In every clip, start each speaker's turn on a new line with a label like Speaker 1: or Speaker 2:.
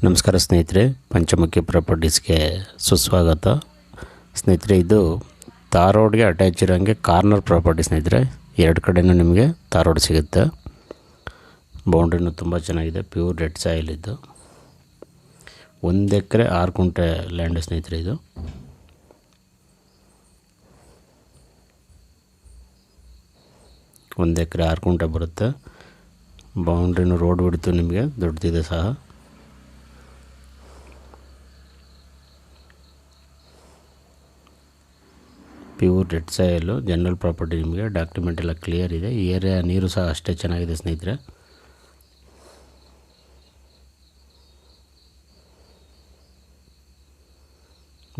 Speaker 1: ನಮಸ್ಕಾರ ಸ್ನೇಹಿತರೆ, ಪಂಚಮುಖಿ ಪ್ರಾಪರ್ಟೀಸ್ಗೆ ಸುಸ್ವಾಗತ. ಸ್ನೇಹಿತರೆ, ಇದು ತಾರ್ ರೋಡ್ಗೆ ಅಟ್ಯಾಚ್ ಇರೋಂಗೆ ಕಾರ್ನರ್ ಪ್ರಾಪರ್ಟಿ ಸ್ನೇಹಿತರೆ. ಎರಡು ಕಡೆಯೂ ನಿಮಗೆ ತಾರ್ ರೋಡ್ ಸಿಗುತ್ತೆ. ಬೌಂಡ್ರಿನೂ ತುಂಬ ಚೆನ್ನಾಗಿದೆ, ಪ್ಯೂರ್ ರೆಡ್ ಸಾಯಿಲ್ ಇದ್ದು. 1 ಎಕರೆ 6 ಗುಂಟೆ ಲ್ಯಾಂಡ್ ಸ್ನೇಹಿತರೆ. ಇದು ಒಂದು ಎಕರೆ 6 ಗುಂಟೆ ಬರುತ್ತೆ. ಬೌಂಡ್ರಿನೂ ರೋಡ್ ಬಿಡ್ತು ನಿಮಗೆ ದೊಡ್ಡದಿದೆ ಸಹ. Pure red soil, general property. ನಿಮಗೆ ಡಾಕ್ಯುಮೆಂಟ್ ಎಲ್ಲ ಕ್ಲಿಯರ್ ಇದೆ. ಈ ಏರಿಯಾ ನೀರು ಸಹ ಅಷ್ಟೇ ಚೆನ್ನಾಗಿದೆ ಸ್ನೇಹಿತರೆ.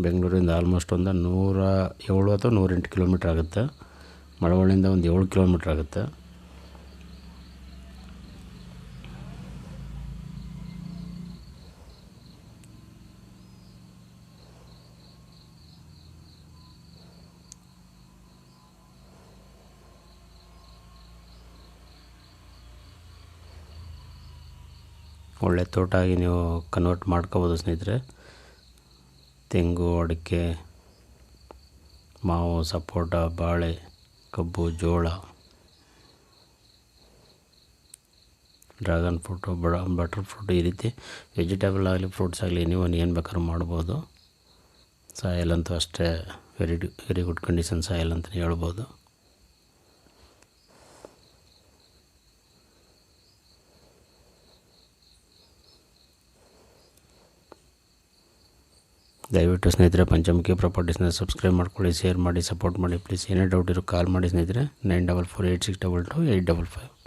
Speaker 1: ಬೆಂಗಳೂರಿಂದ ಆಲ್ಮೋಸ್ಟ್ ಒಂದು 107 ಅಥವಾ 108 ಕಿಲೋಮೀಟ್ರ್ ಆಗುತ್ತೆ. ಮಳವಳ್ಳಿಯಿಂದ ಒಂದು 7 ಕಿಲೋಮೀಟ್ರ್ ಆಗುತ್ತೆ. ಒಳ್ಳೆ ತೋಟ ಆಗಿ ನೀವು ಕನ್ವರ್ಟ್ ಮಾಡ್ಕೋಬೋದು ಸ್ನೇಹಿತರೆ. ತೆಂಗು, ಅಡಿಕೆ, ಮಾವು, ಸಪೋಟ, ಬಾಳೆ, ಕಬ್ಬು, ಜೋಳ, ಡ್ರ್ಯಾಗನ್ ಫ್ರೂಟು, ಬಟರ್ ಫ್ರೂಟು, ಈ ರೀತಿ ವೆಜಿಟೇಬಲ್ ಆಗಲಿ ಫ್ರೂಟ್ಸ್ ಆಗಲಿ ನೀವು ಏನು ಬೇಕಾದ್ರೂ ಮಾಡ್ಬೋದು. ಸಾಯಿಲ್ ಅಂತೂ ಅಷ್ಟೇ ವೆರಿ ಗುಡ್ ಕಂಡೀಷನ್ ಸಾಯಿಲ್ ಅಂತಲೇ ಹೇಳ್ಬೋದು. ದಯವಿಟ್ಟು ಸ್ನೇಹಿತರೆ ಪಂಚಮುಖಿ ಪ್ರಾಪರ್ಟೀಸ್ನ ಸಬ್ಸ್ಕ್ರೈಬ್ ಮಾಡ್ಕೊಳ್ಳಿ, ಶೇರ್ ಮಾಡಿ, ಸಪೋರ್ಟ್ ಮಾಡಿ ಪ್ಲೀಸ್. ಏನೇ ಡೌಟ್ ಇರೋ ಕಾಲ್ ಮಾಡಿ ಸ್ನೇಹಿತರೆ. 9448622855.